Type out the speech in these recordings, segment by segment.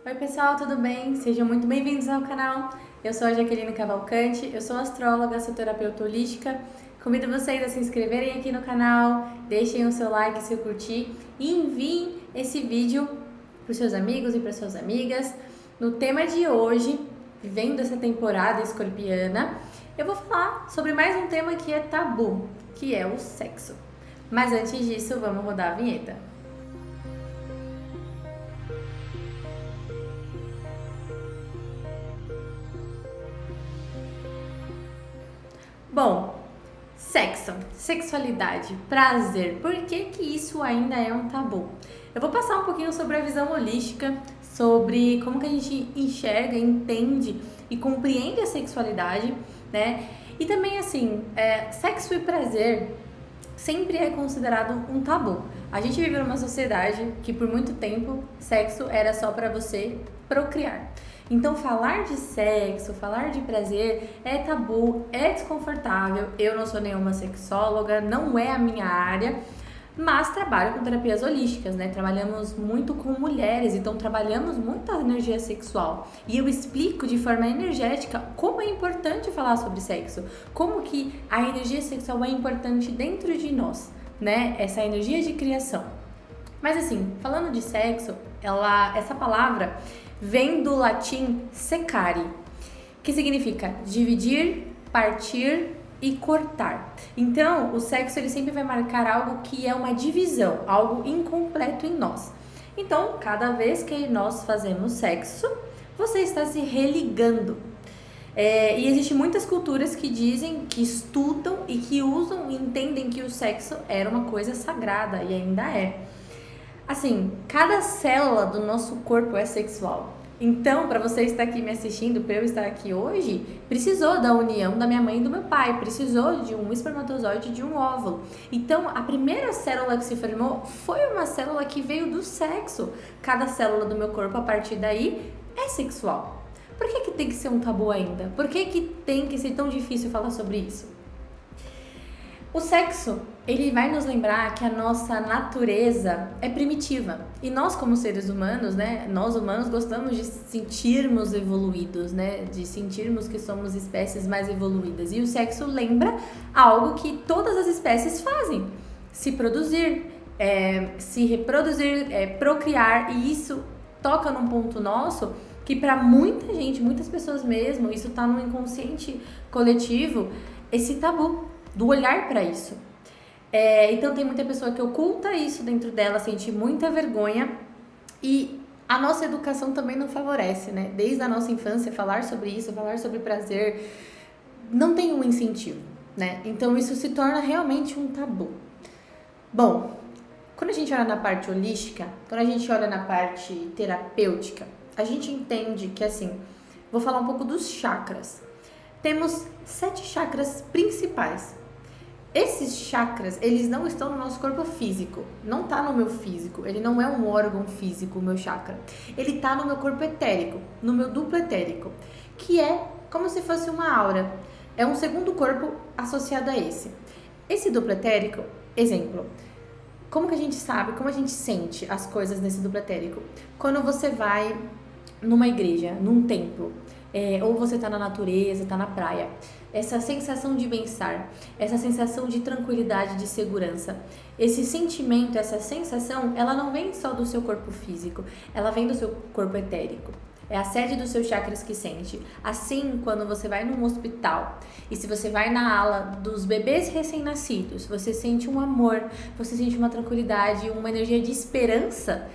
Oi pessoal, tudo bem? Sejam muito bem-vindos ao canal. Eu sou a Jaqueline Cavalcante, eu sou astróloga, sou terapeuta holística. Convido vocês a se inscreverem aqui no canal, deixem o seu like, seu curtir e enviem esse vídeo para os seus amigos e para suas amigas. No tema de hoje, vivendo essa temporada escorpiana, eu vou falar sobre mais um tema que é tabu, que é o sexo. Mas antes disso, vamos rodar a vinheta. Bom, sexo, sexualidade, prazer, por que isso ainda é um tabu? Eu vou passar um pouquinho sobre a visão holística, sobre como que a gente enxerga, entende e compreende a sexualidade, né? E também assim, sexo e prazer sempre é considerado um tabu. A gente vive numa sociedade que por muito tempo sexo era só para você procriar. Então falar de sexo, falar de prazer é tabu, é desconfortável. Eu não sou nenhuma sexóloga, não é a minha área, mas trabalho com terapias holísticas, né? Trabalhamos muito com mulheres, então trabalhamos muito a energia sexual. E eu explico de forma energética como é importante falar sobre sexo, como que a energia sexual é importante dentro de nós, né? Essa energia de criação. Mas assim, falando de sexo, essa palavra vem do latim secare, que significa dividir, partir e cortar. Então, o sexo ele sempre vai marcar algo que é uma divisão, algo incompleto em nós. Então, cada vez que nós fazemos sexo, você está se religando. E existem muitas culturas que dizem, que estudam e que usam e entendem que o sexo era uma coisa sagrada e ainda é. Assim, cada célula do nosso corpo é sexual. Então, para você estar aqui me assistindo, para eu estar aqui hoje, precisou da união da minha mãe e do meu pai, precisou de um espermatozoide e de um óvulo. Então, a primeira célula que se formou foi uma célula que veio do sexo. Cada célula do meu corpo, a partir daí, é sexual. Por que tem que ser um tabu ainda? Por que tem que ser tão difícil falar sobre isso? O sexo, ele vai nos lembrar que a nossa natureza é primitiva. E nós, como seres humanos, né? Nós humanos gostamos de sentirmos evoluídos, né? De sentirmos que somos espécies mais evoluídas. E o sexo lembra algo que todas as espécies fazem. Se produzir, se reproduzir, procriar. E isso toca num ponto nosso que para muita gente, muitas pessoas mesmo, isso tá no inconsciente coletivo, esse tabu do olhar para isso. Então tem muita pessoa que oculta isso dentro dela, sente muita vergonha e a nossa educação também não favorece, né? Desde a nossa infância, falar sobre isso, falar sobre prazer, não tem um incentivo, né? Então isso se torna realmente um tabu. Bom, quando a gente olha na parte holística, quando a gente olha na parte terapêutica, a gente entende que assim, vou falar um pouco dos chakras. Temos 7 chakras principais. Esses chakras, eles não estão no nosso corpo físico, não tá no meu físico, ele não é um órgão físico, o meu chakra. Ele tá no meu corpo etérico, no meu duplo etérico, que é como se fosse uma aura. É um segundo corpo associado a esse. Esse duplo etérico, exemplo, como que a gente sabe, como a gente sente as coisas nesse duplo etérico? Quando você vai numa igreja, num templo, ou você tá na natureza, tá na praia, essa sensação de bem-estar, essa sensação de tranquilidade, de segurança, esse sentimento, essa sensação, ela não vem só do seu corpo físico, ela vem do seu corpo etérico. É a sede dos seus chakras que sente. Assim, quando você vai num hospital e se você vai na ala dos bebês recém-nascidos, você sente um amor, você sente uma tranquilidade, uma energia de esperança,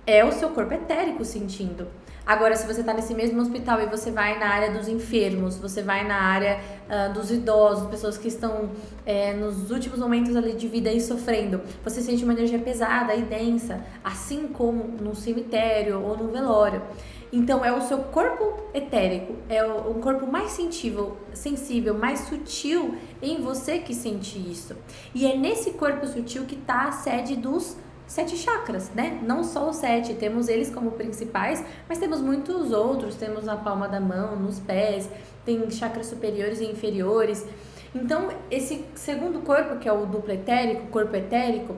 é o seu corpo etérico sentindo. Agora, se você está nesse mesmo hospital e você vai na área dos enfermos, você vai na área dos idosos, pessoas que estão nos últimos momentos ali de vida e sofrendo, você sente uma energia pesada e densa, assim como num cemitério ou num velório. Então, é o seu corpo etérico, é o corpo mais sensível, mais sutil em você que sente isso. E é nesse corpo sutil que está a sede dos 7 chakras, né? Não só os 7, temos eles como principais, mas temos muitos outros, temos na palma da mão, nos pés, tem chakras superiores e inferiores. Então, esse segundo corpo, que é o duplo etérico, corpo etérico,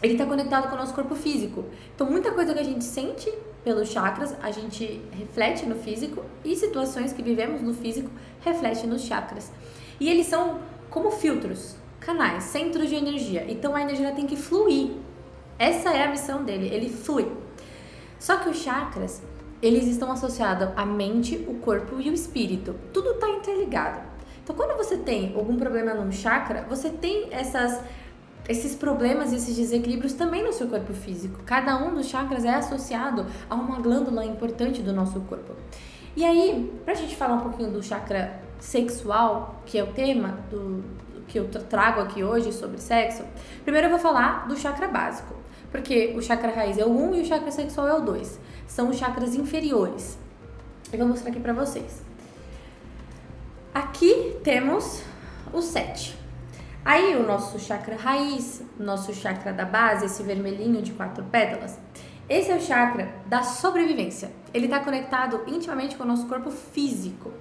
ele está conectado com o nosso corpo físico. Então, muita coisa que a gente sente pelos chakras, a gente reflete no físico e situações que vivemos no físico refletem nos chakras. E eles são como filtros, canais, centros de energia. Então a energia tem que fluir. Essa é a missão dele, ele flui. Só que os chakras, eles estão associados à mente, o corpo e o espírito. Tudo está interligado. Então quando você tem algum problema num chakra, você tem esses problemas, esses desequilíbrios também no seu corpo físico. Cada um dos chakras é associado a uma glândula importante do nosso corpo. E aí, pra gente falar um pouquinho do chakra sexual, que é o tema que eu trago aqui hoje sobre sexo, primeiro eu vou falar do chakra básico, porque o chakra raiz é o 1 e o chakra sexual é o 2. São os chakras inferiores. Eu vou mostrar aqui pra vocês. Aqui temos o 7. Aí o nosso chakra raiz, nosso chakra da base, esse vermelhinho de 4 pétalas, esse é o chakra da sobrevivência. Ele está conectado intimamente com o nosso corpo físico.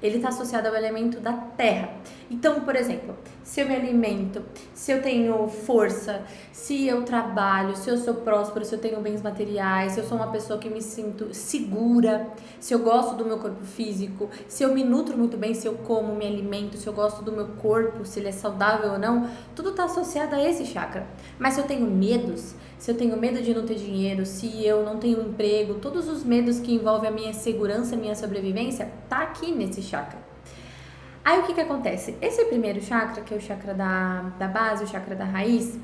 Ele está associado ao elemento da terra. Então, por exemplo, se eu me alimento, se eu tenho força, se eu trabalho, se eu sou próspero, se eu tenho bens materiais, se eu sou uma pessoa que me sinto segura, se eu gosto do meu corpo físico, se eu me nutro muito bem, se eu como, me alimento, se eu gosto do meu corpo, se ele é saudável ou não, tudo está associado a esse chakra. Mas se eu tenho medos, se eu tenho medo de não ter dinheiro, se eu não tenho emprego, todos os medos que envolvem a minha segurança, a minha sobrevivência, tá aqui nesse chakra. Aí o que acontece? Esse primeiro chakra, que é o chakra da base, o chakra da raiz,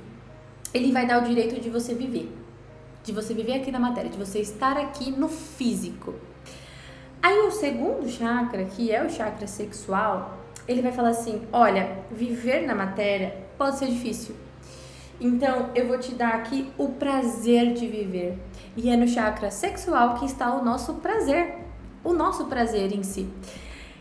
ele vai dar o direito de você viver aqui na matéria, de você estar aqui no físico. Aí o segundo chakra, que é o chakra sexual, ele vai falar assim, olha, viver na matéria pode ser difícil. Então, eu vou te dar aqui o prazer de viver. E é no chakra sexual que está o nosso prazer em si.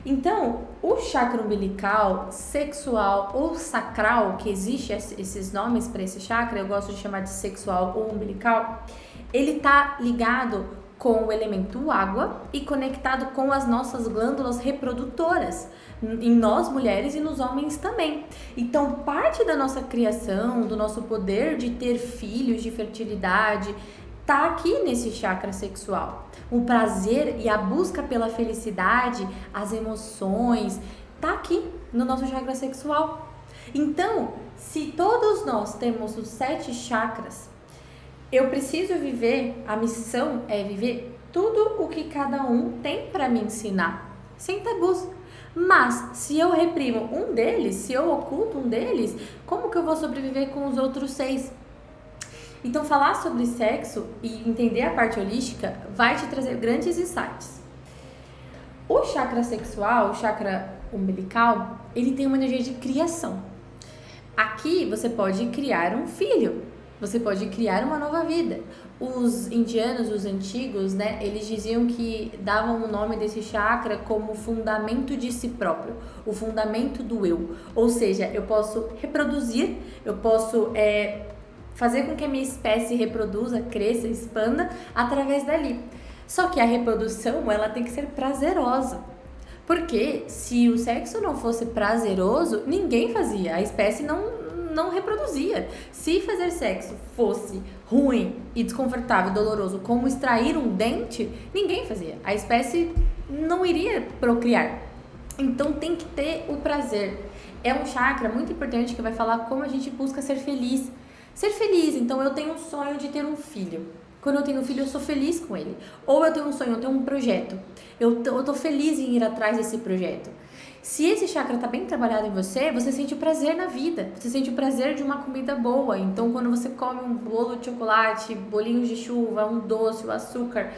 Então, o chakra umbilical, sexual ou sacral, que existe esses nomes para esse chakra, eu gosto de chamar de sexual ou umbilical, ele está ligado com o elemento água e conectado com as nossas glândulas reprodutoras, em nós mulheres e nos homens também. Então, parte da nossa criação, do nosso poder de ter filhos, de fertilidade, tá aqui nesse chakra sexual. O prazer e a busca pela felicidade, as emoções, tá aqui no nosso chakra sexual. Então, se todos nós temos os 7 chakras, eu preciso viver, a missão é viver tudo o que cada um tem para me ensinar, sem tabus. Mas, se eu reprimo um deles, se eu oculto um deles, como que eu vou sobreviver com os outros 6? Então, falar sobre sexo e entender a parte holística vai te trazer grandes insights. O chakra sexual, o chakra umbilical, ele tem uma energia de criação. Aqui você pode criar um filho, você pode criar uma nova vida. Os indianos, os antigos, né, eles diziam que davam o nome desse chakra como fundamento de si próprio, o fundamento do eu. Ou seja, eu posso reproduzir, eu posso fazer com que a minha espécie reproduza, cresça, expanda através dali. Só que a reprodução, ela tem que ser prazerosa. Porque se o sexo não fosse prazeroso, ninguém fazia, a espécie não reproduzia. Se fazer sexo fosse ruim e desconfortável, doloroso, como extrair um dente, ninguém fazia. A espécie não iria procriar. Então tem que ter o prazer. É um chakra muito importante que vai falar como a gente busca ser feliz. Ser feliz, então eu tenho um sonho de ter um filho. Quando eu tenho um filho, eu sou feliz com ele. Ou eu tenho um sonho, eu tenho um projeto. Eu tô feliz em ir atrás desse projeto. Se esse chakra está bem trabalhado em você, você sente o prazer na vida. Você sente o prazer de uma comida boa. Então, quando você come um bolo de chocolate, bolinhos de chuva, um doce, o açúcar,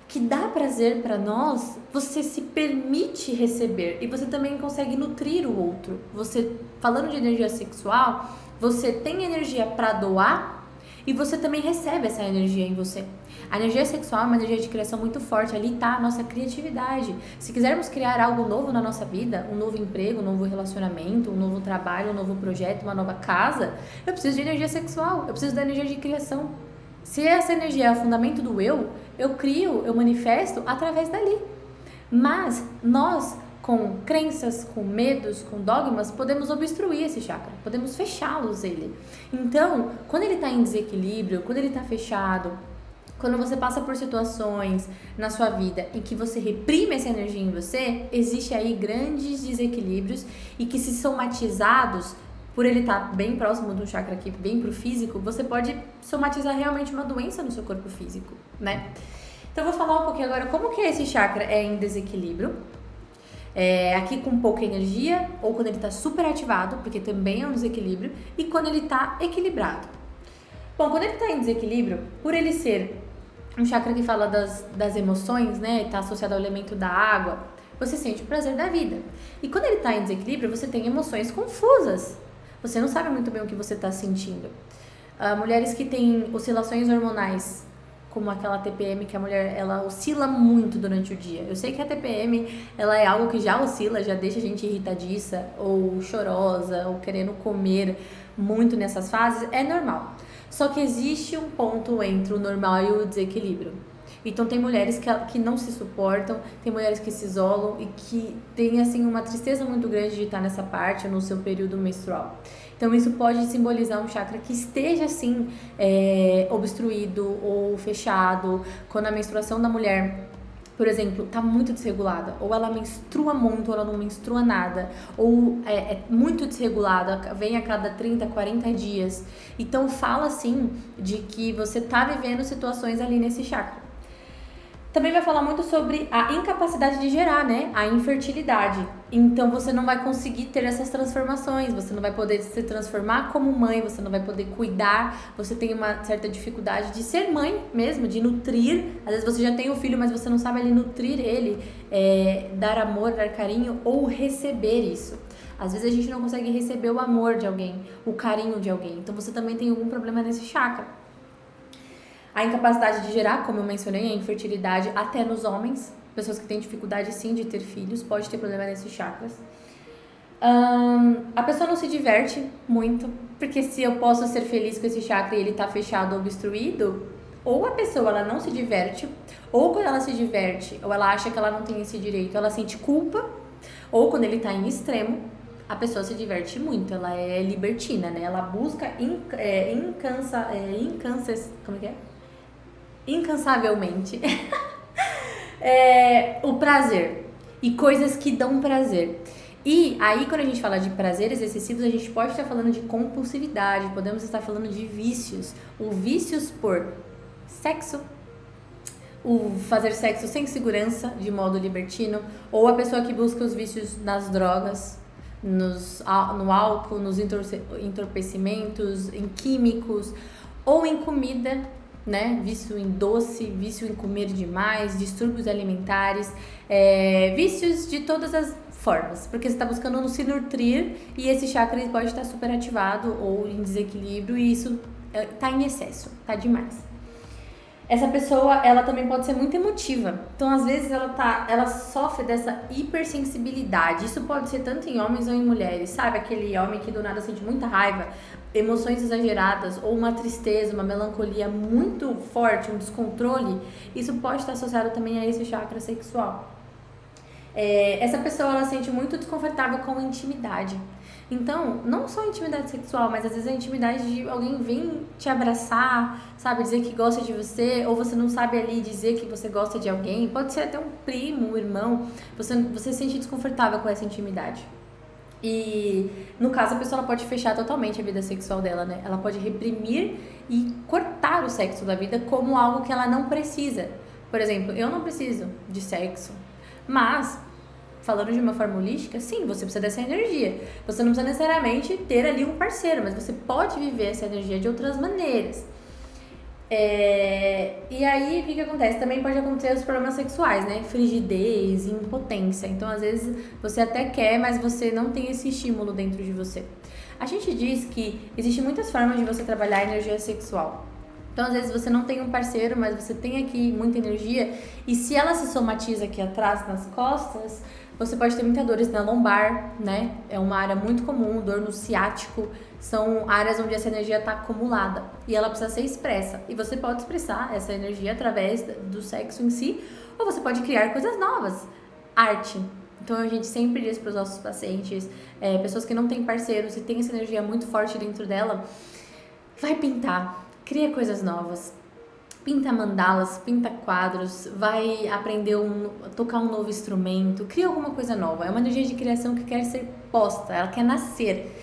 que dá prazer para nós, você se permite receber. E você também consegue nutrir o outro. Você, falando de energia sexual, você tem energia para doar e você também recebe essa energia em você. A energia sexual é uma energia de criação muito forte. Ali está a nossa criatividade. Se quisermos criar algo novo na nossa vida, um novo emprego, um novo relacionamento, um novo trabalho, um novo projeto, uma nova casa, eu preciso de energia sexual, eu preciso da energia de criação. Se essa energia é o fundamento do eu crio, eu manifesto através dali. Mas nós, com crenças, com medos, com dogmas, podemos obstruir esse chakra, podemos fechá-los ele. Então, quando ele está em desequilíbrio, quando ele está fechado, Quando você passa por situações na sua vida em que você reprime essa energia em você, existe aí grandes desequilíbrios e que, se somatizados, por ele estar bem próximo do chakra aqui, bem pro físico, você pode somatizar realmente uma doença no seu corpo físico, né? Então eu vou falar um pouquinho agora como que esse chakra é em desequilíbrio. Aqui com pouca energia, ou quando ele está super ativado, porque também é um desequilíbrio, e quando ele está equilibrado. Bom, quando ele está em desequilíbrio, por ele ser um chakra que fala das emoções, né, está associado ao elemento da água, você sente o prazer da vida. E quando ele está em desequilíbrio, você tem emoções confusas. Você não sabe muito bem o que você está sentindo. Mulheres que têm oscilações hormonais, como aquela TPM, que a mulher, ela oscila muito durante o dia. Eu sei que a TPM, ela é algo que já oscila, já deixa a gente irritadiça, ou chorosa, ou querendo comer muito nessas fases, é normal. Só que existe um ponto entre o normal e o desequilíbrio. Então tem mulheres que não se suportam, tem mulheres que se isolam e que têm assim uma tristeza muito grande de estar nessa parte, no seu período menstrual. Então isso pode simbolizar um chakra que esteja assim obstruído ou fechado. Quando a menstruação da mulher, por exemplo, está muito desregulada, ou ela menstrua muito, ou ela não menstrua nada, ou é muito desregulada, vem a cada 30, 40 dias. Então fala assim de que você está vivendo situações ali nesse chakra. Também vai falar muito sobre a incapacidade de gerar, né? A infertilidade. Então você não vai conseguir ter essas transformações, você não vai poder se transformar como mãe, você não vai poder cuidar, você tem uma certa dificuldade de ser mãe mesmo, de nutrir. Às vezes você já tem um filho, mas você não sabe ali nutrir ele, dar amor, dar carinho ou receber isso. Às vezes a gente não consegue receber o amor de alguém, o carinho de alguém. Então você também tem algum problema nesse chakra. A incapacidade de gerar, como eu mencionei, a infertilidade até nos homens. Pessoas que têm dificuldade, sim, de ter filhos, pode ter problema nesses chakras. A pessoa não se diverte muito, porque se eu posso ser feliz com esse chakra e ele tá fechado ou obstruído, ou a pessoa ela não se diverte, ou quando ela se diverte, ou ela acha que ela não tem esse direito, ela sente culpa, ou quando ele tá em extremo, a pessoa se diverte muito, ela é libertina, né? Ela busca incansavelmente o prazer e coisas que dão prazer. E aí, quando a gente fala de prazeres excessivos, a gente pode estar falando de compulsividade, podemos estar falando de vícios, o vícios por sexo, o fazer sexo sem segurança, de modo libertino, ou a pessoa que busca os vícios nas drogas, no álcool, nos entorpecimentos, em químicos, ou em comida, né? Vício em doce, vício em comer demais, distúrbios alimentares, vícios de todas as formas, porque você está buscando se nutrir e esse chakra pode estar super ativado ou em desequilíbrio e isso está em excesso, tá demais. Essa pessoa, ela também pode ser muito emotiva. Então, às vezes, ela sofre dessa hipersensibilidade. Isso pode ser tanto em homens ou em mulheres, sabe? Aquele homem que do nada sente muita raiva, emoções exageradas, ou uma tristeza, uma melancolia muito forte, um descontrole. Isso pode estar associado também a esse chakra sexual. Essa pessoa, ela se sente muito desconfortável com a intimidade. Então, não só a intimidade sexual, mas às vezes a intimidade de alguém vir te abraçar, sabe, dizer que gosta de você, ou você não sabe ali dizer que você gosta de alguém, pode ser até um primo, um irmão, você se sente desconfortável com essa intimidade. E, no caso, a pessoa ela pode fechar totalmente a vida sexual dela, né? Ela pode reprimir e cortar o sexo da vida como algo que ela não precisa. Por exemplo, eu não preciso de sexo, mas... falando de uma forma holística, sim, você precisa dessa energia. Você não precisa necessariamente ter ali um parceiro, mas você pode viver essa energia de outras maneiras. E aí, o que acontece? Também pode acontecer os problemas sexuais, né? Frigidez, impotência. Então, às vezes, você até quer, mas você não tem esse estímulo dentro de você. A gente diz que existem muitas formas de você trabalhar a energia sexual. Então, às vezes, você não tem um parceiro, mas você tem aqui muita energia. E se ela se somatiza aqui atrás, nas costas... você pode ter muitas dores na lombar, né? É uma área muito comum, dor no ciático. São áreas onde essa energia está acumulada e ela precisa ser expressa. E você pode expressar essa energia através do sexo em si, ou você pode criar coisas novas. Arte. Então, a gente sempre diz para os nossos pacientes, pessoas que não têm parceiros e têm essa energia muito forte dentro dela, vai pintar, cria coisas novas. pinta mandalas, pinta quadros, vai aprender tocar um novo instrumento, cria alguma coisa nova. É uma energia de criação que quer ser posta, ela quer nascer.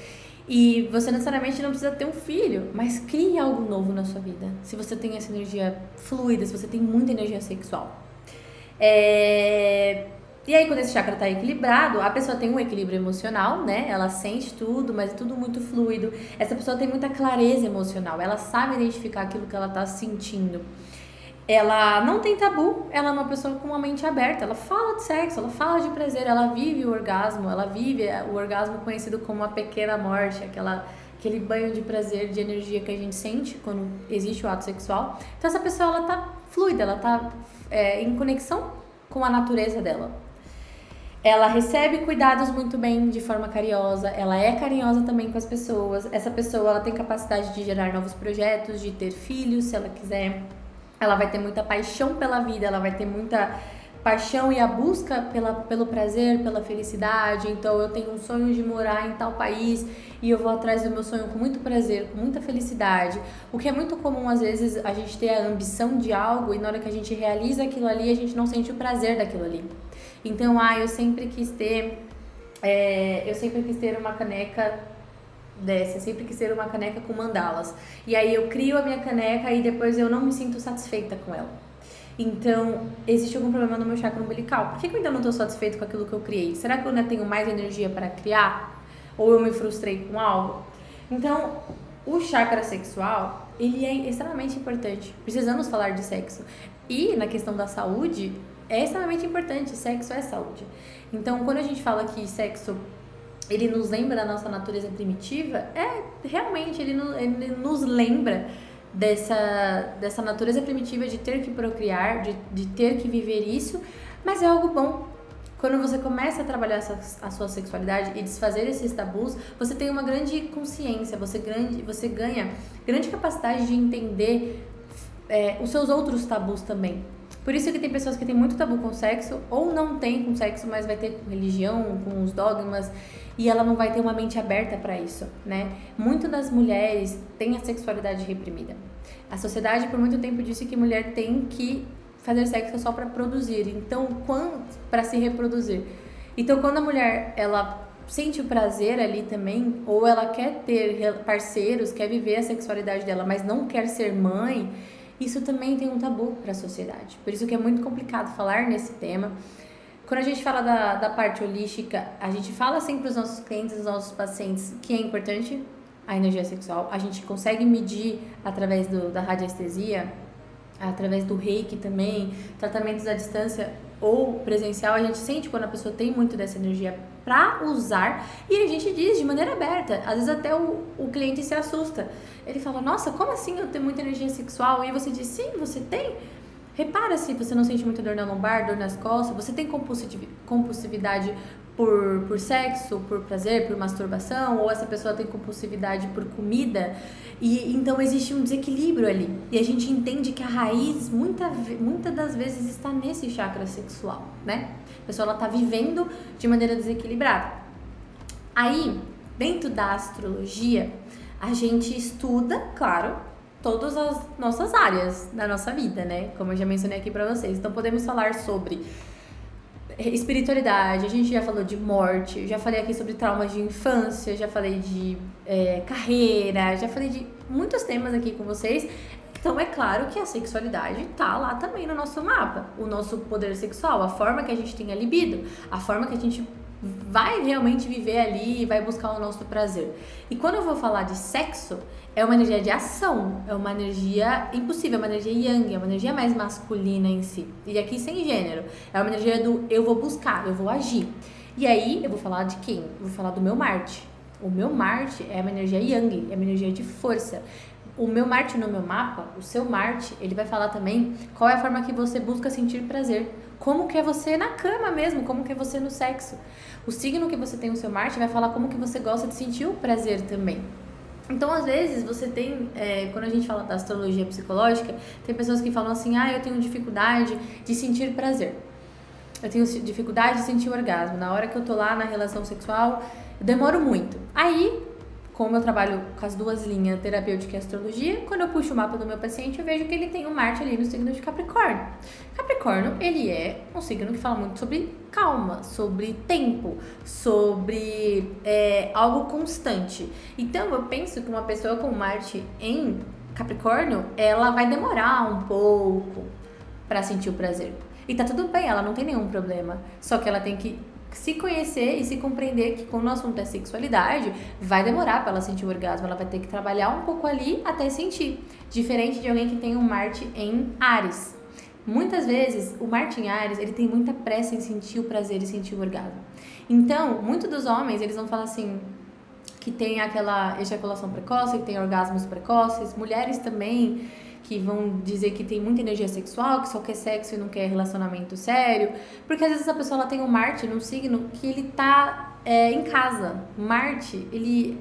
E você necessariamente não precisa ter um filho, mas crie algo novo na sua vida. Se você tem essa energia fluida, se você tem muita energia sexual. E aí, quando esse chakra está equilibrado, a pessoa tem um equilíbrio emocional, né? Ela sente tudo, mas é tudo muito fluido. Essa pessoa tem muita clareza emocional, ela sabe identificar aquilo que ela está sentindo. Ela não tem tabu, ela é uma pessoa com uma mente aberta, ela fala de sexo, ela fala de prazer, ela vive o orgasmo, ela vive o orgasmo conhecido como a pequena morte, aquele banho de prazer, de energia que a gente sente quando existe o ato sexual. Então essa pessoa, ela tá fluida, ela tá em conexão com a natureza dela. Ela recebe cuidados muito bem, de forma carinhosa, ela é carinhosa também com as pessoas. Essa pessoa, ela tem capacidade de gerar novos projetos, de ter filhos, se ela quiser. Ela vai ter muita paixão pela vida, ela vai ter muita paixão e a busca pelo prazer, pela felicidade. Então, eu tenho um sonho de morar em tal país e eu vou atrás do meu sonho com muito prazer, com muita felicidade. O que é muito comum, às vezes, a gente ter a ambição de algo e na hora que a gente realiza aquilo ali, a gente não sente o prazer daquilo ali. Então, eu sempre quis ter uma caneca dessa, eu sempre quis ter uma caneca com mandalas. E aí eu crio a minha caneca e depois eu não me sinto satisfeita com ela. Então, existe algum problema no meu chakra umbilical? Por que eu ainda não estou satisfeito com aquilo que eu criei? Será que eu ainda tenho mais energia para criar? Ou eu me frustrei com algo? Então, o chakra sexual, ele é extremamente importante. Precisamos falar de sexo. E na questão da saúde, é extremamente importante. Sexo é saúde. Então, quando a gente fala que sexo, ele nos lembra da nossa natureza primitiva, realmente, ele nos lembra dessa natureza primitiva de ter que procriar, de ter que viver isso, mas é algo bom. Quando você começa a trabalhar a sua sexualidade e desfazer esses tabus, você tem uma grande consciência, você ganha grande capacidade de entender os seus outros tabus também. Por isso que tem pessoas que têm muito tabu com sexo, ou não tem com sexo, mas vai ter com religião, com os dogmas, e ela não vai ter uma mente aberta para isso, né? Muitas das mulheres têm a sexualidade reprimida. A sociedade por muito tempo disse que mulher tem que fazer sexo só para produzir, então para se reproduzir. Então quando a mulher ela sente o prazer ali também, ou ela quer ter parceiros, quer viver a sexualidade dela, mas não quer ser mãe, isso também tem um tabu para a sociedade. Por isso que é muito complicado falar nesse tema. Quando a gente fala da parte holística, a gente fala sempre para os nossos clientes, os nossos pacientes, que é importante a energia sexual. A gente consegue medir através da radiestesia, através do reiki também, tratamentos à distância ou presencial. A gente sente quando a pessoa tem muito dessa energia para usar e a gente diz de maneira aberta. Às vezes até o cliente se assusta. Ele fala, nossa, como assim eu tenho muita energia sexual? E você diz, sim, você tem. Repara se você não sente muita dor na lombar, dor nas costas, você tem compulsividade por sexo, por prazer, por masturbação, ou essa pessoa tem compulsividade por comida, e então existe um desequilíbrio ali. E a gente entende que a raiz, muitas das vezes, está nesse chakra sexual, né? A pessoa, ela tá vivendo de maneira desequilibrada. Aí, dentro da astrologia, a gente estuda, claro, todas as nossas áreas da nossa vida, né? Como eu já mencionei aqui pra vocês. Então, podemos falar sobre espiritualidade, a gente já falou de morte, já falei aqui sobre traumas de infância, já falei de carreira, já falei de muitos temas aqui com vocês. Então, é claro que a sexualidade tá lá também no nosso mapa. O nosso poder sexual, a forma que a gente tem a libido, a forma que a gente vai realmente viver ali e vai buscar o nosso prazer. E quando eu vou falar de sexo, é uma energia de ação, é uma energia impossível, é uma energia yang, é uma energia mais masculina em si. E aqui sem gênero, é uma energia do eu vou buscar, eu vou agir. E aí eu vou falar de quem? Eu vou falar do meu Marte. O meu Marte é uma energia yang, é uma energia de força. O meu Marte no meu mapa, o seu Marte, ele vai falar também qual é a forma que você busca sentir prazer. Como que é você na cama mesmo, como que é você no sexo. O signo que você tem no seu Marte vai falar como que você gosta de sentir o prazer também. Então, às vezes, você tem, quando a gente fala da astrologia psicológica, tem pessoas que falam assim, eu tenho dificuldade de sentir prazer. Eu tenho dificuldade de sentir orgasmo. Na hora que eu tô lá na relação sexual, eu demoro muito. Aí, como eu trabalho com as duas linhas, terapêutica e astrologia, quando eu puxo o mapa do meu paciente, eu vejo que ele tem um Marte ali no signo de Capricórnio. Capricórnio, ele é um signo que fala muito sobre calma, sobre tempo, sobre algo constante. Então, eu penso que uma pessoa com Marte em Capricórnio, ela vai demorar um pouco para sentir o prazer. E tá tudo bem, ela não tem nenhum problema. Só que ela tem que se conhecer e se compreender que quando o assunto é sexualidade, vai demorar para ela sentir o orgasmo. Ela vai ter que trabalhar um pouco ali até sentir. Diferente de alguém que tem um Marte em Áries. Muitas vezes, o Marte em Áries, ele tem muita pressa em sentir o prazer e sentir o orgasmo. Então, muitos dos homens, eles vão falar assim, que tem aquela ejaculação precoce, que tem orgasmos precoces. Mulheres também, que vão dizer que tem muita energia sexual, que só quer sexo e não quer relacionamento sério. Porque às vezes essa pessoa ela tem um Marte num signo que ele tá em casa. Marte,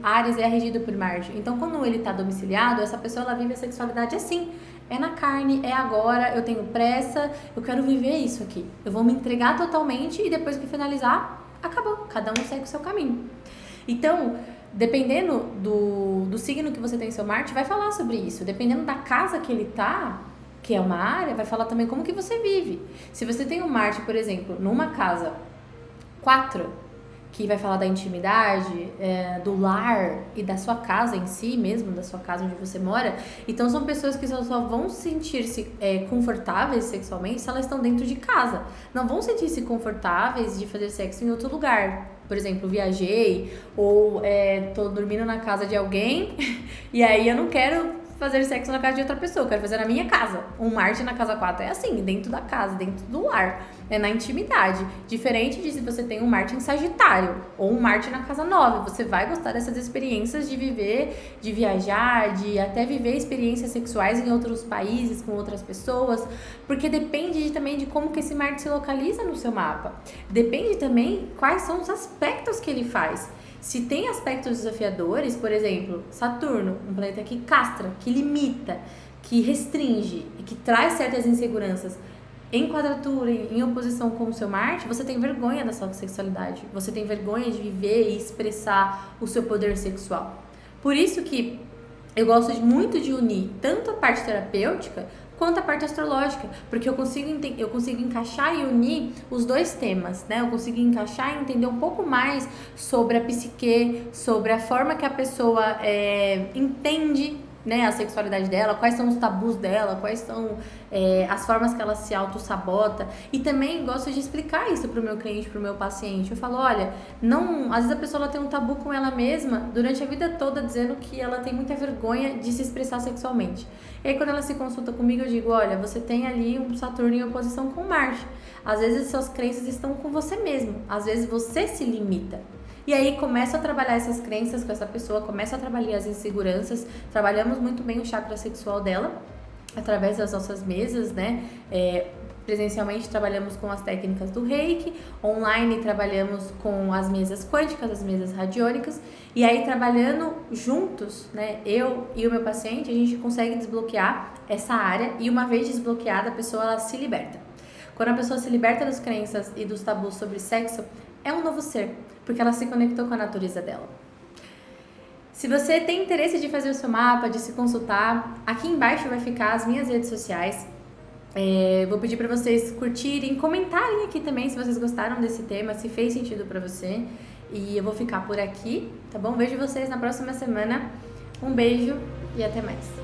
Áries é regido por Marte. Então, quando ele tá domiciliado, essa pessoa ela vive a sexualidade assim. É na carne, é agora, eu tenho pressa, eu quero viver isso aqui. Eu vou me entregar totalmente e depois que finalizar, acabou. Cada um segue o seu caminho. Então, dependendo do signo que você tem seu Marte, vai falar sobre isso. Dependendo da casa que ele tá, que é uma área, vai falar também como que você vive. Se você tem um Marte, por exemplo, numa casa 4, que vai falar da intimidade, do lar e da sua casa em si mesmo, da sua casa onde você mora. Então, são pessoas que só vão sentir-se confortáveis sexualmente se elas estão dentro de casa. Não vão sentir-se confortáveis de fazer sexo em outro lugar. Por exemplo, viajei ou tô dormindo na casa de alguém e aí eu não quero fazer sexo na casa de outra pessoa, eu quero fazer na minha casa. Um Marte na casa 4 é assim, dentro da casa, dentro do lar, na intimidade. Diferente de se você tem um Marte em Sagitário ou um Marte na casa 9, você vai gostar dessas experiências de viver, de viajar, de até viver experiências sexuais em outros países, com outras pessoas, porque depende também de como que esse Marte se localiza no seu mapa. Depende também quais são os aspectos que ele faz. Se tem aspectos desafiadores, por exemplo, Saturno, um planeta que castra, que limita, que restringe e que traz certas inseguranças, em quadratura, em oposição com o seu Marte, você tem vergonha da sua sexualidade, você tem vergonha de viver e expressar o seu poder sexual. Por isso que eu gosto muito de unir tanto a parte terapêutica quanto a parte astrológica, porque eu consigo encaixar e unir os dois temas, né? Eu consigo encaixar e entender um pouco mais sobre a psique, sobre a forma que a pessoa entende, né, a sexualidade dela, quais são os tabus dela, quais são as formas que ela se auto-sabota. E também gosto de explicar isso pro meu cliente, pro meu paciente. Eu falo, olha, às vezes a pessoa ela tem um tabu com ela mesma durante a vida toda, dizendo que ela tem muita vergonha de se expressar sexualmente. E aí quando ela se consulta comigo, eu digo, olha, você tem ali um Saturno em oposição com Marte. Às vezes suas crenças estão com você mesmo, às vezes você se limita. E aí começo a trabalhar essas crenças com essa pessoa, começo a trabalhar as inseguranças, trabalhamos muito bem o chakra sexual dela, através das nossas mesas, né? Presencialmente trabalhamos com as técnicas do Reiki, online trabalhamos com as mesas quânticas, as mesas radiônicas, e aí trabalhando juntos, né, eu e o meu paciente, a gente consegue desbloquear essa área e uma vez desbloqueada, a pessoa ela se liberta. Quando a pessoa se liberta das crenças e dos tabus sobre sexo, é um novo ser, porque ela se conectou com a natureza dela. Se você tem interesse de fazer o seu mapa, de se consultar, aqui embaixo vai ficar as minhas redes sociais. Vou pedir para vocês curtirem, comentarem aqui também se vocês gostaram desse tema, se fez sentido para você. E eu vou ficar por aqui, tá bom? Vejo vocês na próxima semana. Um beijo e até mais.